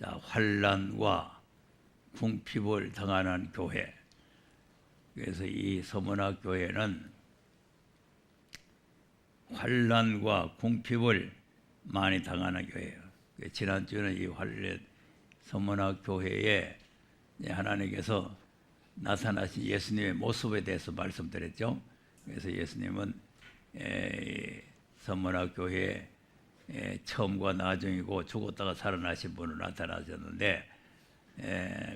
자, 환난과 궁핍을 당하는 교회. 그래서 이 서문학 교회는 환난과 궁핍을 많이 당하는 교회예요. 지난주에는 이 서문학 교회에 하나님께서 나타나신 예수님의 모습에 대해서 말씀드렸죠. 그래서 예수님은 서문학 교회에 처음과 나중이고 죽었다가 살아나신 분으로 나타나셨는데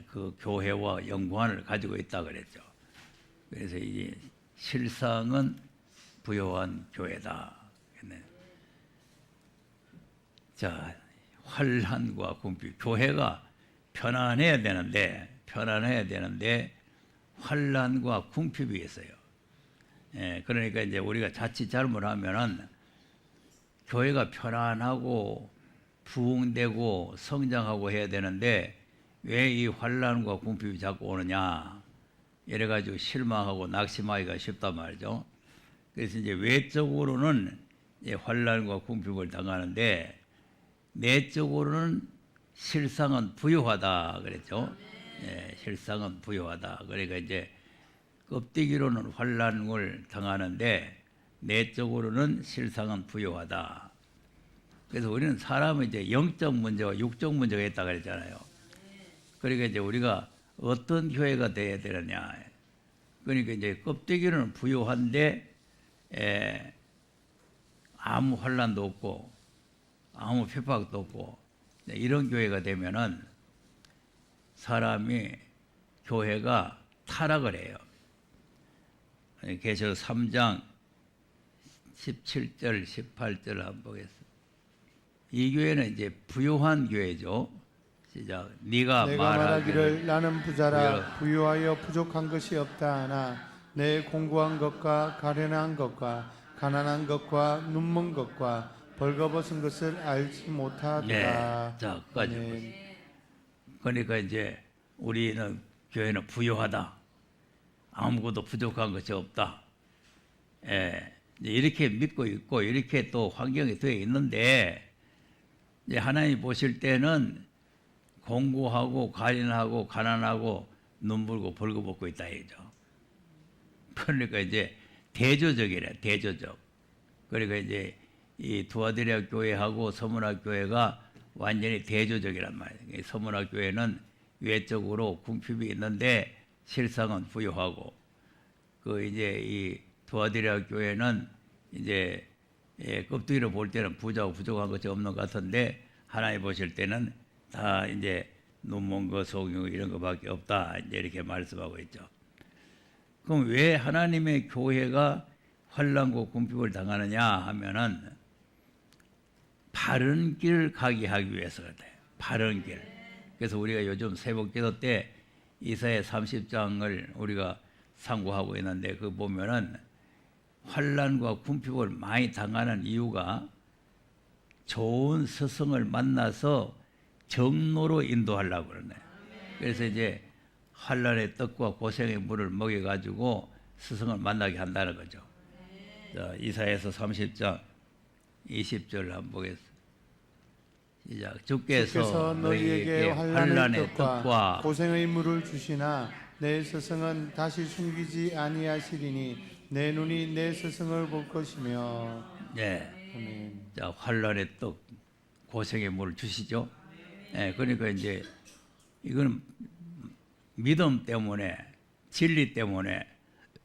그 교회와 연관을 가지고 있다 그랬죠. 그래서 이 실상은 부요한 교회다. 자, 환난과 궁핍, 교회가 편안해야 되는데 환난과 궁핍이 있어요. 그러니까 이제 우리가 자칫 잘못하면은 교회가 편안하고 부흥되고 성장하고 해야 되는데 왜 이 환난과 궁핍이 자꾸 오느냐, 이래가지고 실망하고 낙심하기가 쉽단 말이죠. 그래서 이제 외적으로는 환난과 궁핍을 당하는데 내적으로는 실상은 부요하다 그랬죠. 실상은 부요하다. 그러니까 이제 껍데기로는 환난을 당하는데 내적으로는 실상은 부요하다. 그래서 우리는 사람은 이제 영적 문제와 육적 문제가 있다 그랬잖아요. 그러니까 이제 우리가 어떤 교회가 돼야 되느냐. 그러니까 이제 껍데기로는 부요한데 아무 환난도 없고 아무 핍박도 없고 이런 교회가 되면은 사람이 교회가 타락을 해요. 계시록 3장 17절 18절 한번 보겠습니다. 이 교회는 이제 부요한 교회죠. 시작. 내가 말하기를 나는 부자라 부유하여 부족한 것이 없다 하나 내 공고한 것과 가련한 것과 가난한 것과 눈먼 것과 벌거벗은 것을 알지 못하더라. 자, 끝까지. 그러니까 이제 우리는 교회는 부유하다. 아무것도 부족한 것이 없다. 이렇게 믿고 있고 이렇게 또 환경이 되어 있는데 이제 하나님 보실 때는 공고하고 가련하고 가난하고 눈물고 벌거벗고 있다 이죠. 그러니까 이제 대조적이래, 대조적. 그러니까 이제 이 두아디라 교회하고 서문학 교회가 완전히 대조적이란 말이에요. 서문학 교회는 외적으로 궁핍이 있는데 실상은 부유하고, 그 이제 이 두아디라 교회는 이제 껍데기로 볼 때는 부자고 부족한 것이 없는 것 같은데 하나님 보실 때는 다 이제 눈먼 거, 속인 거 이런 거밖에 없다. 이제 이렇게 말씀하고 있죠. 그럼 왜 하나님의 교회가 환난과 궁핍을 당하느냐 하면은 바른 길을 가게 하기 위해서가 돼요. 바른 길. 그래서 우리가 요즘 새벽기도 때 이사야 30장을 우리가 상고하고 있는데 그 보면은 환난과 궁핍을 많이 당하는 이유가 좋은 스승을 만나서 정로로 인도하려고 그러네. 그래서 이제 환난의 떡과 고생의 물을 먹여가지고 스승을 만나게 한다는 거죠. 자, 이사야서 30장 20절 한번 보겠습니다. 시작. 주께서 너희에게 환난의 떡과 고생의 물을 주시나 내 스승은 다시 숨기지 아니하시리니 내 눈이 내 스승을 볼 것이며. 네. 아멘. 자, 환난의 떡, 고생의 물을 주시죠. 네, 그러니까 이제 이거는 믿음 때문에, 진리 때문에,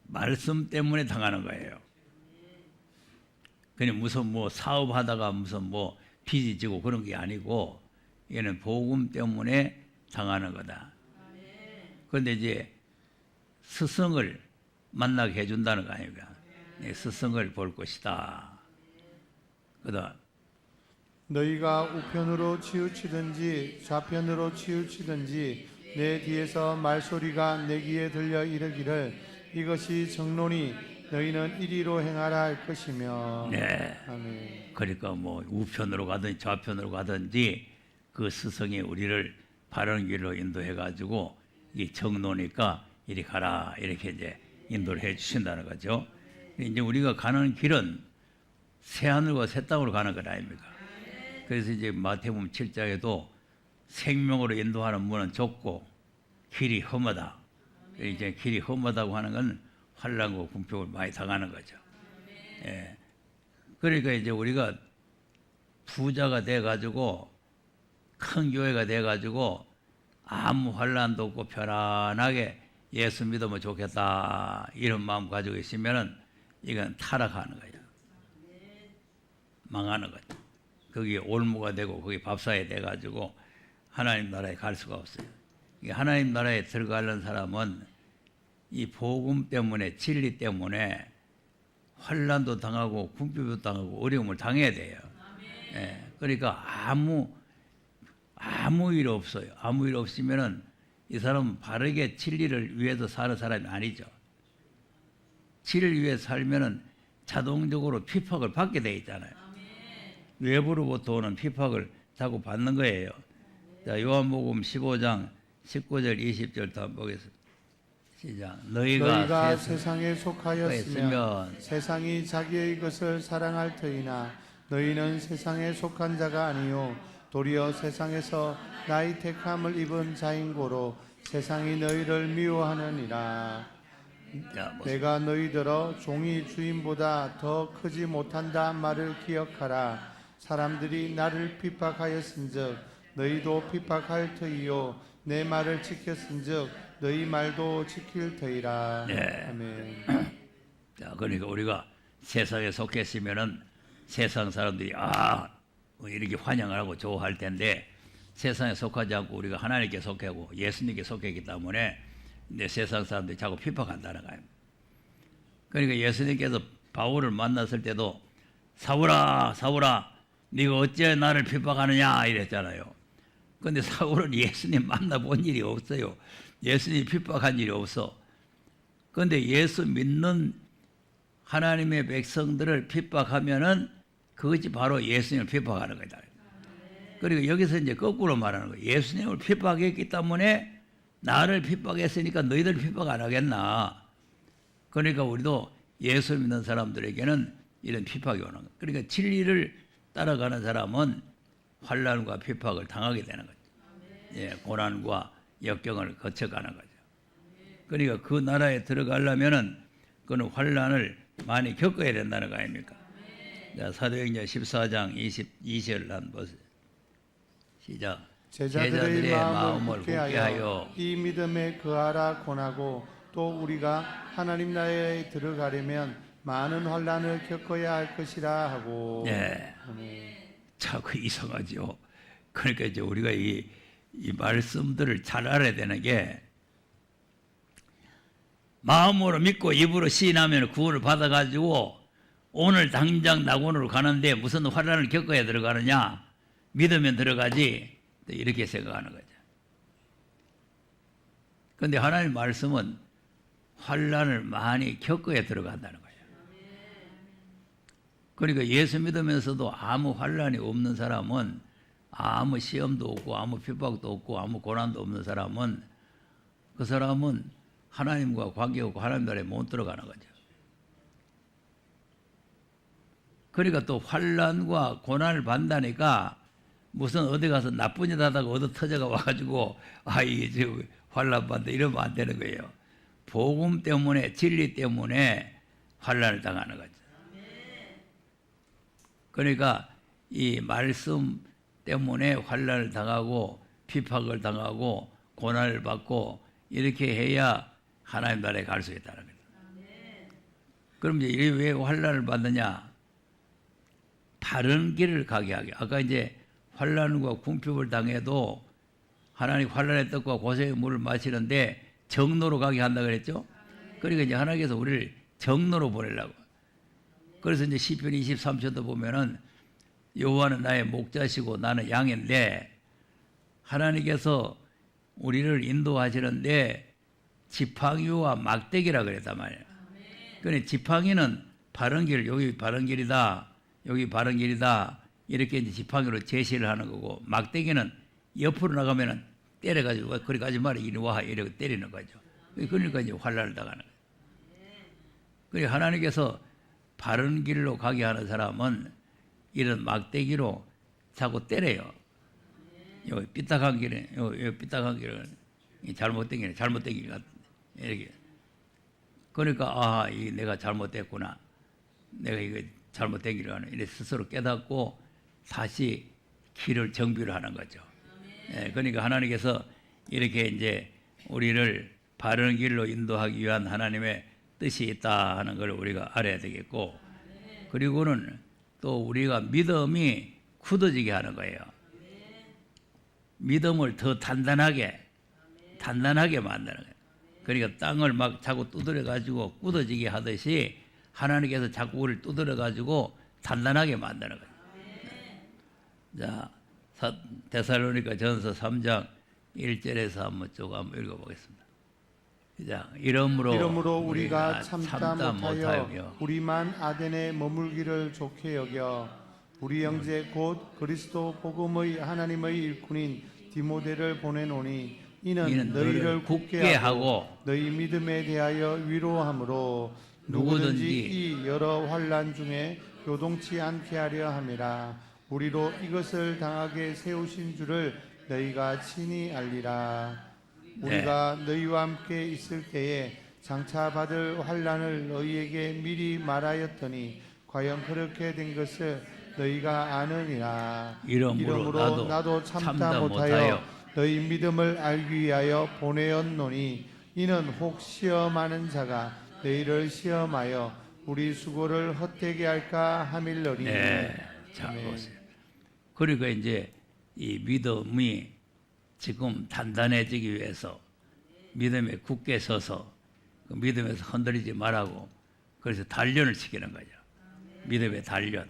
말씀 때문에 당하는 거예요. 그냥 무슨 뭐 사업하다가 무슨 뭐 빚이 지고 그런 게 아니고 이거는 복음 때문에 당하는 거다. 그런데 이제 스승을 만나게 해준다는 거 아닙니까? 스승을 볼 것이다. 그다음 너희가 우편으로 치우치든지 좌편으로 치우치든지 내 뒤에서 말소리가 내 귀에 들려 이르기를 이것이 정론이 너희는 이리로 행하라 할 것이며. 네. 아멘. 그러니까 뭐 우편으로 가든지 좌편으로 가든지 그 스승이 우리를 바른 길로 인도해 가지고 이 정로니까 이리 가라 이렇게 이제 인도를 해 주신다는 거죠. 이제 우리가 가는 길은 새 하늘과 새 땅으로 가는 것 아닙니까? 그래서 이제 마태복음 7장에도 생명으로 인도하는 문은 좁고 길이 험하다. 이제 길이 험하다고 하는 건 환난과 궁핍을 많이 당하는 거죠. 예. 그러니까 이제 우리가 부자가 돼가지고 큰 교회가 돼가지고 아무 환난도 없고 편안하게 예수 믿으면 좋겠다 이런 마음 가지고 있으면은 이건 타락하는 거예요. 망하는 거죠. 거기에 올무가 되고 거기 밥사에 돼가지고 하나님 나라에 갈 수가 없어요. 하나님 나라에 들어가는 사람은 이 복음 때문에 진리 때문에 환난도 당하고 궁핍도 당하고 어려움을 당해야 돼요. 예, 그러니까 아무 일 없어요. 아무 일 없으면은 이 사람은 바르게 진리를 위해서 사는 사람이 아니죠. 진리를 위해 살면은 자동적으로 핍박을 받게 돼 있잖아요. 외부로부터 오는 핍박을 자꾸 받는 거예요. 자, 요한복음 15장 19절 20절 다 보겠습니다. 시작. 너희가 세상에 속하였으면 세상이 자기의 것을 사랑할 터이나 너희는 세상에 속한 자가 아니요 도리어 세상에서 나의 택함을 입은 자인 고로 세상이 너희를 미워하느니라. 내가 너희들어 종이 주인보다 더 크지 못한다 말을 기억하라. 사람들이 나를 핍박하였은즉 너희도 핍박할 터이요 내 말을 지켰은즉 너희 말도 지킬 터이라. 네. 아멘. 자, 그러니까 우리가 세상에 속했으면은 세상 사람들이 이렇게 환영을 하고 좋아할 텐데 세상에 속하지 않고 우리가 하나님께 속하고 예수님께 속했기 때문에 이제 세상 사람들이 자꾸 핍박한다는 거예요. 그러니까 예수님께서 바울을 만났을 때도 사울아 사울아 네가 어째 나를 핍박하느냐 이랬잖아요. 그런데 사울은 예수님 만나본 일이 없어요. 예수님이 핍박한 일이 없어. 그런데 예수 믿는 하나님의 백성들을 핍박하면은 그것이 바로 예수님을 핍박하는 거다. 그리고 여기서 이제 거꾸로 말하는 거예요. 예수님을 핍박했기 때문에 나를 핍박했으니까 너희들 핍박 안 하겠나. 그러니까 우리도 예수 믿는 사람들에게는 이런 핍박이 오는 거예요. 그러니까 진리를 따라가는 사람은 환난과 핍박을 당하게 되는 거죠. 예, 고난과 역경을 거쳐가는 거죠. 그러니까 그 나라에 들어가려면은 그는 환난을 많이 겪어야 된다는 거 아닙니까? 자, 사도행전 14장 22절을 한번 보세요. 시작. 제자들의 마음을 굳게 하여 이 믿음에 거하라 권하고 또 우리가 하나님 나라에 들어가려면 많은 환난을 겪어야 할 것이라 하고. 네. 자꾸 이상하죠. 그러니까 이제 우리가 이 말씀들을 잘 알아야 되는 게 마음으로 믿고 입으로 시인하면 구원을 받아가지고 오늘 당장 낙원으로 가는데 무슨 환난을 겪어야 들어가느냐? 믿으면 들어가지. 이렇게 생각하는 거죠. 그런데 하나님 말씀은 환난을 많이 겪어야 들어간다는 거예요. 그러니까 예수 믿으면서도 아무 환난이 없는 사람은 아무 시험도 없고 아무 핍박도 없고 아무 고난도 없는 사람은 그 사람은 하나님과 관계없고 하나님 나라에 못 들어가는 거죠. 그러니까 또 환난과 고난을 받다니까 무슨 어디 가서 나쁜 일 하다가 얻어 터져가 와가지고 이게 지금 환난 받다 이러면 안 되는 거예요. 복음 때문에 진리 때문에 환난을 당하는 거죠. 그러니까 이 말씀 때문에 환난을 당하고 핍박을 당하고 고난을 받고 이렇게 해야 하나님 나라에 갈 수 있다는 거예요. 그럼 이제 이게 왜 환난을 받느냐? 바른 길을 가게 하게. 아까 이제 환난과 궁핍을 당해도 하나님 환난의 떡과 고생의 물을 마시는데 정로로 가게 한다 그랬죠? 그러니까 이제 하나님께서 우리를 정로로 보내려고. 그래서 이제 시편 23편도 보면은 여호와는 나의 목자시고 나는 양인데 하나님께서 우리를 인도하시는데 지팡이와 막대기라 그랬단 말이에요. 그런데 지팡이는 바른 길, 여기 바른 길이다, 여기 바른 길이다 이렇게 이제 지팡이로 제시를 하는 거고 막대기는 옆으로 나가면은 때려가지고 그리 가지 마라 이리 와 이렇게 때리는 거죠. 그러니까 이제 환난을 당하는 거예요. 그러니까 하나님께서 바른 길로 가게 하는 사람은 이런 막대기로 자꾸 때려요. 요 삐딱한 길에 요 삐딱한 길은 잘못된 길에 잘못된 길 같은 이렇게. 그러니까 이 내가 잘못됐구나. 내가 이거 잘못된 길을 가는 이래 스스로 깨닫고 다시 길을 정비를 하는 거죠. 예, 그러니까 하나님께서 이렇게 이제 우리를 바른 길로 인도하기 위한 하나님의 뜻이 있다 하는 걸 우리가 알아야 되겠고, 그리고는 또 우리가 믿음이 굳어지게 하는 거예요. 믿음을 더 단단하게 만드는 거예요. 그러니까 땅을 막 자꾸 두드려 가지고 굳어지게 하듯이 하나님께서 자꾸 우리를 두드려 가지고 단단하게 만드는 거예요. 자, 데살로니가 전서 3장 1절에서 한번 읽어보겠습니다. 자, 이러므로 우리가 참다 못하여 우리만 아덴에 머물기를 좋게 여겨 우리 형제 곧 그리스도 복음의 하나님의 일꾼인 디모데를 보내노니 이는 너희를 굳게 하고 너희 믿음에 대하여 위로함으로 누구든지 이 여러 환난 중에 요동치 않게 하려 함이라. 우리로 이것을 당하게 세우신 줄을 너희가 친히 알리라. 우리가 너희와 함께 있을 때에 장차 받을 환난을 너희에게 미리 말하였더니 과연 그렇게 된 것을 너희가 아느니라. 이러므로 나도 참다 못하여 너희 믿음을 알기 위하여 보내었노니 이는 혹 시험하는 자가 너희를 시험하여 우리 수고를 헛되게 할까 함일러니. 자, 보세요. 그러니까 이제 이 믿음이 지금 단단해지기 위해서 믿음에 굳게 서서 그 믿음에서 흔들리지 말라고, 그래서 단련을 시키는 거죠. 믿음의 단련.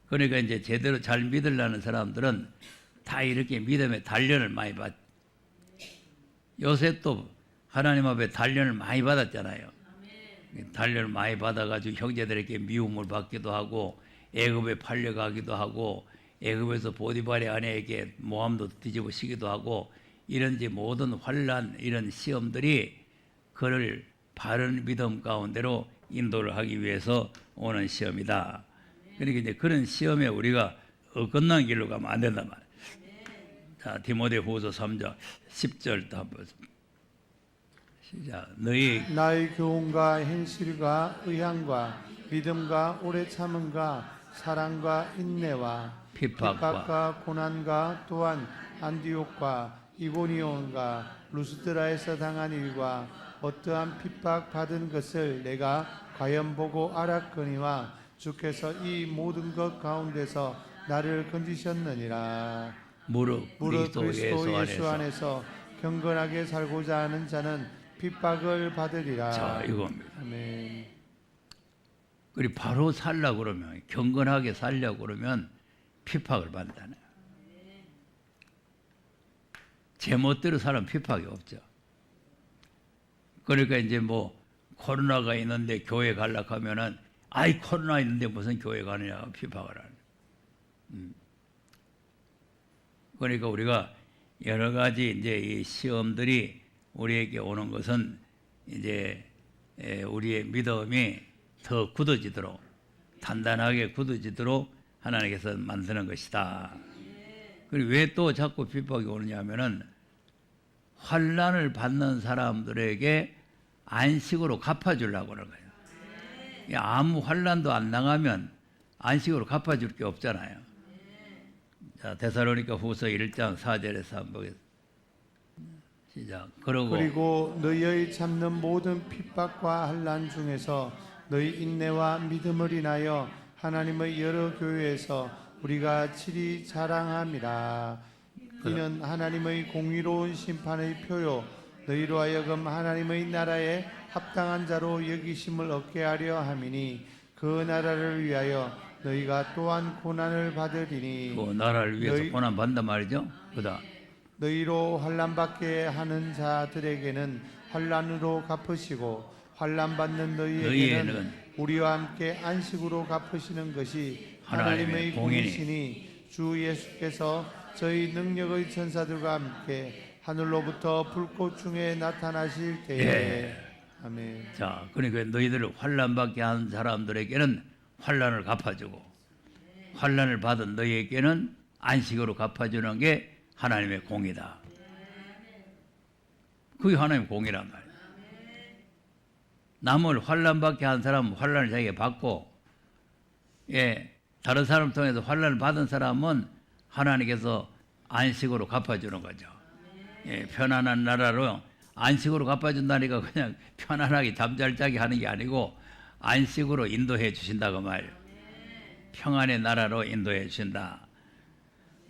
그러니까 이제 제대로 잘 믿으려는 사람들은 다 이렇게 믿음의 단련을 많이 받. 요셉도 하나님 앞에 단련을 많이 받았잖아요. 단련을 많이 받아가지고 형제들에게 미움을 받기도 하고 애굽에 팔려가기도 하고 애굽에서 보디발의 아내에게 모함도 뒤집어쓰기도 하고 이런 모든 환난 이런 시험들이 그를 바른 믿음 가운데로 인도를 하기 위해서 오는 시험이다. 그러니까 이제 그런 시험에 우리가 어긋난 길로 가면 안 된단 말이에요. 자, 디모데후서 3장 10절도 한번 시작. 나의 교훈과 행실과 의향과 믿음과 오래 참음과 사랑과 인내와 핍박과 고난과 또한 안디옥과 이고니온과 루스드라에서 당한 일과 어떠한 핍박 받은 것을 내가 과연 보고 알았거니와 주께서 이 모든 것 가운데서 나를 건지셨느니라. 무릇 그리스도 예수 안에서 경건하게 살고자 하는 자는 핍박을 받으리라. 자, 이겁니다. 아멘. 그리고 바로 살려고 그러면, 경건하게 살려고 그러면 핍박을 받는다네. 제멋대로 사람 핍박이 없죠. 그러니까 이제 코로나가 있는데 교회 가려고 하면은 아이 코로나 있는데 무슨 교회 가느냐고 핍박을 하는. 그러니까 우리가 여러 가지 이제 이 시험들이 우리에게 오는 것은 이제 우리의 믿음이 더 굳어지도록, 단단하게 굳어지도록 하나님께서 만드는 것이다. 그리고 왜 또 자꾸 핍박이 오느냐 하면은 환난을 받는 사람들에게 안식으로 갚아주려고 그러는 거예요. 아무 환난도 안 당하면 안식으로 갚아줄 게 없잖아요. 자, 데살로니가 후서 1장 4절에서 한번 보겠습니다. 시작. 그리고 너희의 참는 모든 핍박과 환난 중에서 너희 인내와 믿음을 인하여 하나님의 여러 교회에서 우리가 칠이 자랑함이라. 이는 하나님의 공의로운 심판의 표요 너희로 하여금 하나님의 나라에 합당한 자로 여기심을 얻게 하려 함이니 그 나라를 위하여 너희가 또한 고난을 받으리니. 그 나라를 위해서 고난 받는단 말이죠. 그다. 너희로 환난받게 하는 자들에게는 환난으로 갚으시고 환난받는 너희에게는 우리와 함께 안식으로 갚으시는 것이 하나님의 공이시니 주 예수께서 저희 능력의 천사들과 함께 하늘로부터 불꽃 중에 나타나실 때에. 아멘. 자, 그러니까 너희들을 환난받게 한 사람들에게는 환난을 갚아주고 환난을 받은 너희에게는 안식으로 갚아주는 게 하나님의 공이다. 그게 하나님의 공이란 말이에요. 남을 환난받게 한 사람은 환난을 자기가 받고, 다른 사람 통해서 환난을 받은 사람은 하나님께서 안식으로 갚아주는 거죠. 편안한 나라로 안식으로 갚아준다니까 그냥 편안하게 잠잘 자게 하는 게 아니고 안식으로 인도해 주신다고 말이에요. 평안의 나라로 인도해 주신다.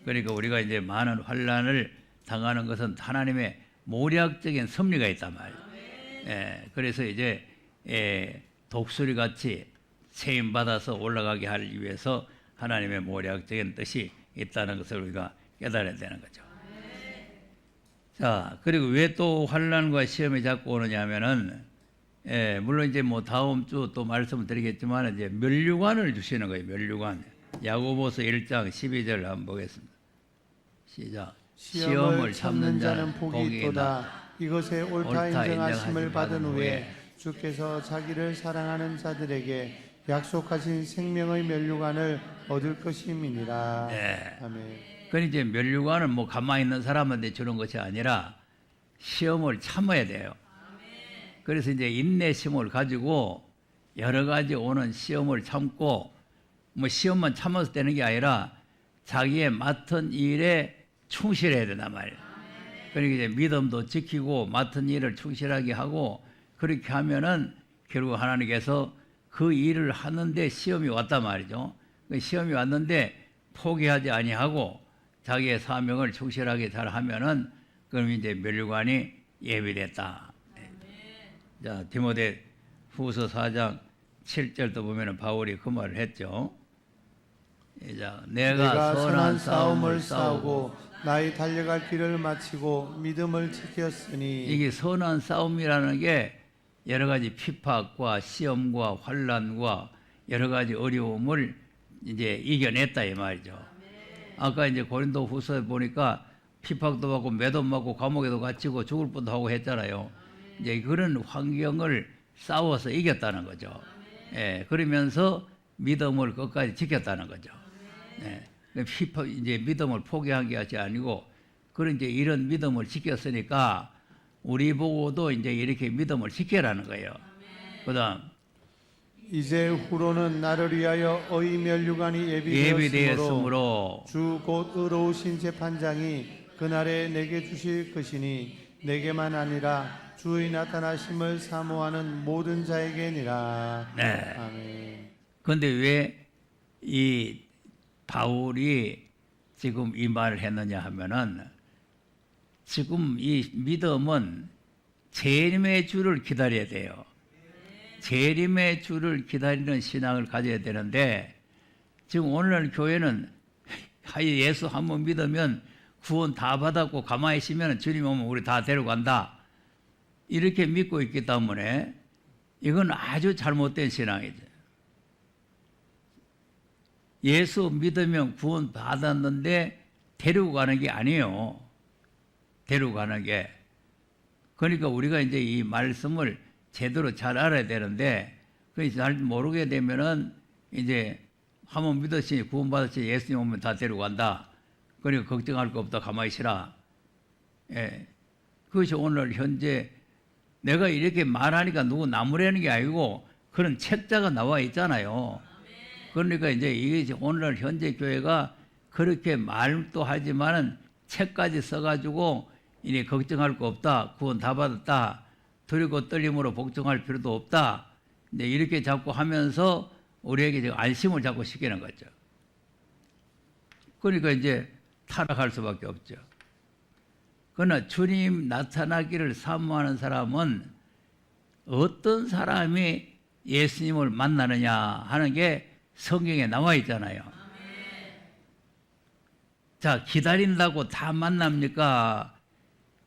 그러니까 우리가 이제 많은 환난을 당하는 것은 하나님의 모략적인 섭리가 있단 말이에요. 그래서 이제 독수리 같이 세임 받아서 올라가게 하기 위해서 하나님의 모략적인 뜻이 있다는 것을 우리가 깨달아야 되는 거죠. 자, 그리고 왜 또 환난과 시험이 자꾸 오느냐 하면은, 물론 이제 뭐 다음 주 또 말씀을 드리겠지만, 이제 면류관을 주시는 거예요, 면류관. 야고보서 1장 12절 한번 보겠습니다. 시작. 시험을 참는 자는 복이 있도다. 이것에 옳다 인정하심을 받은 후에 주께서 자기를 사랑하는 자들에게 약속하신 생명의 면류관을 얻을 것임이니라. 아멘. 그러니 이제 면류관은 뭐 가만히 있는 사람한테 주는 것이 아니라 시험을 참아야 돼요. 그래서 이제 인내심을 가지고 여러 가지 오는 시험을 참고, 뭐 시험만 참아서 되는 게 아니라 자기의 맡은 일에 충실해야 된단 말이에요. 그러니까 이제 믿음도 지키고 맡은 일을 충실하게 하고, 그렇게 하면은 결국 하나님께서 그 일을 하는데 시험이 왔단 말이죠. 그 시험이 왔는데 포기하지 아니하고 자기의 사명을 충실하게 잘 하면은 그럼 이제 면류관이 예비됐다. 자, 디모데 후서 4장 7절도 보면은 바울이 그 말을 했죠. 자, 내가 선한 싸움을 싸우고 나의 달려갈 길을 마치고 믿음을 지켰으니. 이게 선한 싸움이라는 게 여러 가지 핍박과 시험과 환난과 여러 가지 어려움을 이제 이겨냈다 이 말이죠. 아까 이제 고린도 후서에 보니까 핍박도 받고 매도 맞고 감옥에도 갇히고 죽을 뻔도 하고 했잖아요. 이제 그런 환경을 싸워서 이겼다는 거죠. 그러면서 믿음을 끝까지 지켰다는 거죠. 핍박 이제 믿음을 포기한 게 아니고 그런 이제 이런 믿음을 지켰으니까 우리 보고도 이제 이렇게 믿음을 지켜라는 거예요. 그다음 이제 후로는 나를 위하여 어이 면류관이 예비되었으므로 주 곧 의로우신 재판장이 그날에 내게 주실 것이니 내게만 아니라 주의 나타나심을 사모하는 모든 자에게니라. 아멘. 그런데 왜 이 바울이 지금 이 말을 했느냐 하면은 지금 이 믿음은 재림의 주를 기다려야 돼요. 재림의 주를 기다리는 신앙을 가져야 되는데 지금 오늘날 교회는 예수 한 번 믿으면 구원 다 받았고 가만히 있으면 주님 오면 우리 다 데려간다. 이렇게 믿고 있기 때문에 이건 아주 잘못된 신앙이죠. 예수 믿으면 구원 받았는데 데리고 가는 게 아니에요. 데리고 가는 게. 그러니까 우리가 이제 이 말씀을 제대로 잘 알아야 되는데, 그래서 잘 모르게 되면은 이제 한번 믿었으니 구원받았으니 예수님 오면 다 데려간다. 그러니까 걱정할 거 없다. 가만히 있으라. 그것이 오늘 현재 내가 이렇게 말하니까 누구 나무라는 게 아니고 그런 책자가 나와 있잖아요. 그러니까 이제 이게 오늘 현재 교회가 그렇게 말도 하지만은 책까지 써가지고 이제 걱정할 거 없다. 구원 다 받았다. 두렵고 떨림으로 복종할 필요도 없다. 이제 이렇게 자꾸 하면서 우리에게 지금 안심을 자꾸 시키는 거죠. 그러니까 이제 타락할 수밖에 없죠. 그러나 주님 나타나기를 사모하는 사람은 어떤 사람이 예수님을 만나느냐 하는 게 성경에 나와 있잖아요. 자, 기다린다고 다 만납니까?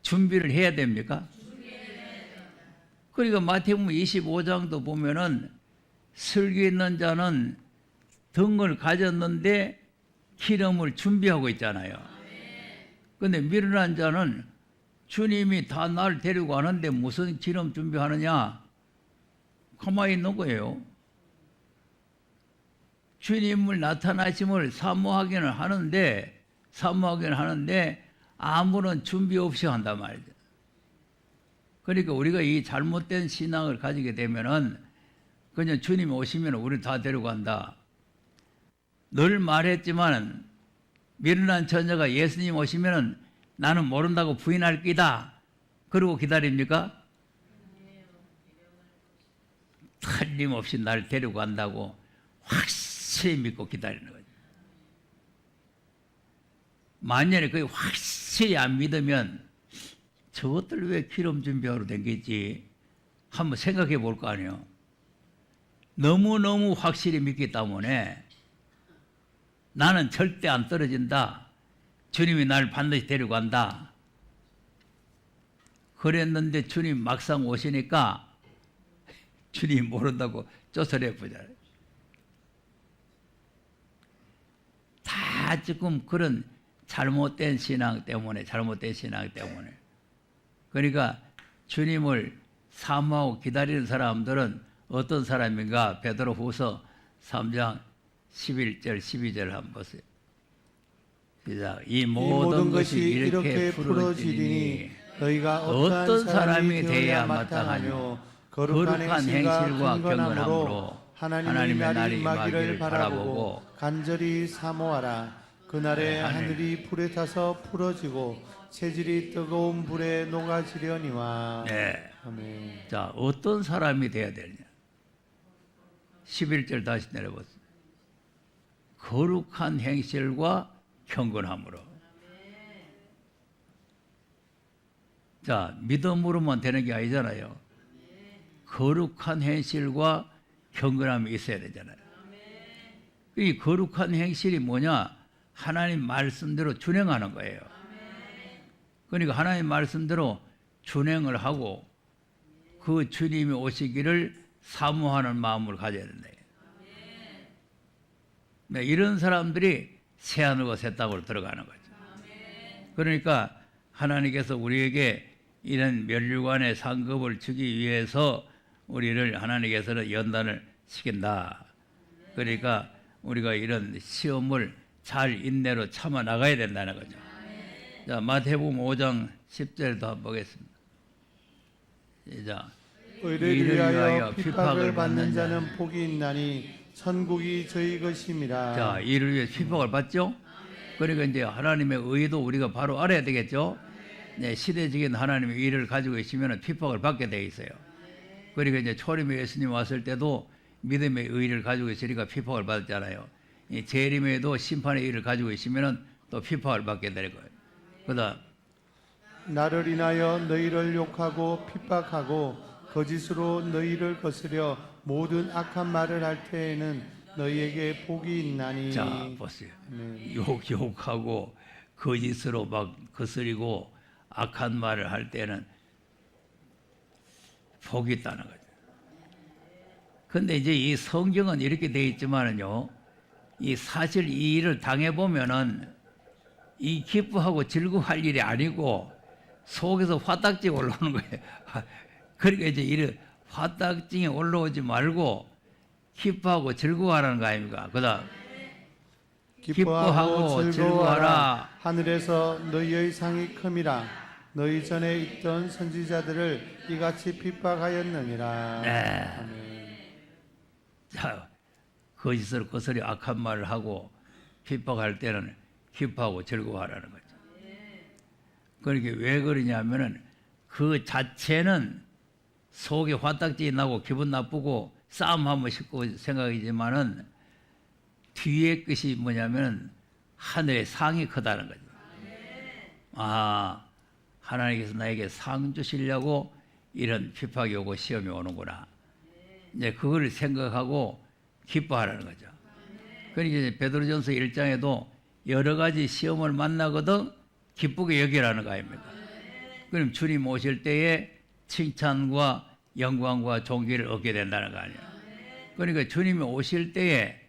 준비를 해야 됩니까? 그러니까 마태복음 25장도 보면은 슬기 있는 자는 등을 가졌는데 기름을 준비하고 있잖아요. 그런데 미련한 자는 주님이 다 날 데리고 가는데 무슨 기름 준비하느냐? 가만히 있는 거예요. 주님을 나타나심을 사모하기는 하는데 사모하긴 하는데 아무런 준비 없이 한단 말이죠. 그러니까 우리가 이 잘못된 신앙을 가지게 되면은 그냥 주님이 오시면 우리 다 데려간다. 늘 말했지만 미련한 처녀가 예수님 오시면은 나는 모른다고 부인할 끼다. 그러고 기다립니까? 틀림없이 날 데려간다고 확실히 믿고 기다리는 거죠. 만약에 그게 확실히 안 믿으면 저것들 왜 기름 준비하러 댕기지? 한번 생각해 볼 거 아니에요. 너무너무 확실히 믿기 때문에 나는 절대 안 떨어진다. 주님이 날 반드시 데려간다. 그랬는데 주님 막상 오시니까 주님이 모른다고 쫓아내보잖아요. 다 지금 그런 잘못된 신앙 때문에 그러니까 주님을 사모하고 기다리는 사람들은 어떤 사람인가? 베드로후서 3장 11절 12절 한번 보세요. 시작. 이 모든 것이 이렇게 풀어지리니 너희가 어떤 사람이 되어야 마땅하뇨? 거룩한 행실과 경건함으로 하나님의 날이 임하기를 바라보고 간절히 사모하라. 그날에 하늘이 불에 타서 풀어지고 체질이 뜨거운 불에 녹아지려니와. 네. 아멘. 자, 어떤 사람이 되어야 되느냐? 11절 다시 내려보세요. 거룩한 행실과 경건함으로. 자, 믿음으로만 되는 게 아니잖아요. 거룩한 행실과 경건함이 있어야 되잖아요. 이 거룩한 행실이 뭐냐? 하나님 말씀대로 준행하는 거예요. 그러니까 하나님 말씀대로 준행을 하고 그 주님이 오시기를 사모하는 마음을 가져야 된다. 네, 이런 사람들이 새하늘과 새 땅으로 들어가는 거죠. 그러니까 하나님께서 우리에게 이런 멸류관의 상급을 주기 위해서 우리를 하나님께서는 연단을 시킨다. 그러니까 우리가 이런 시험을 잘 인내로 참아 나가야 된다는 거죠. 자, 마태복음 5장 10절도 한번 보겠습니다. 시작. 의를 위하여 핍박을 받는 자는 복이 있나니 천국이 저희 것임이라. 자, 이를 위해 핍박을 받죠. 그러니까 이제 하나님의 의도 우리가 바로 알아야 되겠죠. 네, 시대적인 하나님의 의를 가지고 있으면 핍박을 받게 돼 있어요. 그러니까 이제 초림에 예수님 왔을 때도 믿음의 의를 가지고 있으니까 핍박을 받았잖아요. 이 재림에도 심판의 의를 가지고 있으면 또 핍박을 받게 될 거예요. 그다음 나를 인하여 너희를 욕하고 핍박하고 거짓으로 너희를 거스려 모든 악한 말을 할 때에는 너희에게 복이 있나니. 자, 보세요. 욕하고 거짓으로 막 거스리고 악한 말을 할 때는 복이 있다는 거죠. 근데 이제 이 성경은 이렇게 되어 있지만은요, 이 사실 이 일을 당해보면은 이 기뻐하고 즐거워할 일이 아니고 속에서 화딱지 올라오는 거예요. 그러니까 이제 이런 화딱지에 올라오지 말고 기뻐하고 즐거워하라는 거 아닙니까? 그다음 기뻐하고 즐거워하라. 하늘에서 너희의 상이 큼이라. 너희 전에 있던 선지자들을 이같이 핍박하였느니라. 네. 아멘. 자, 거짓을 거스려 악한 말을 하고 핍박할 때는 기뻐하고 즐거워하라는 거죠. 그러니까 왜 그러냐면은 그 자체는 속에 화딱지 나고 기분 나쁘고 싸움하면 싶고 생각이지만은 뒤에 것이 뭐냐면은 하늘의 상이 크다는 거죠. 아, 하나님께서 나에게 상 주시려고 이런 핍박이 오고 시험이 오는구나. 이제 그걸 생각하고 기뻐하라는 거죠. 그러니까 이제 베드로전서 1장에도 여러 가지 시험을 만나거든 기쁘게 여기라는 거 아닙니까? 그럼 주님 오실 때에 칭찬과 영광과 존귀를 얻게 된다는 거 아니에요. 그러니까 주님이 오실 때에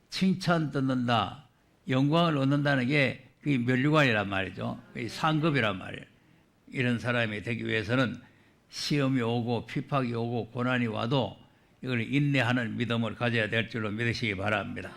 칭찬 듣는다, 영광을 얻는다는 게 그게 멸류관이란 말이죠. 그게 상급이란 말이에요. 이런 사람이 되기 위해서는 시험이 오고 핍박이 오고 고난이 와도 이걸 인내하는 믿음을 가져야 될 줄로 믿으시기 바랍니다.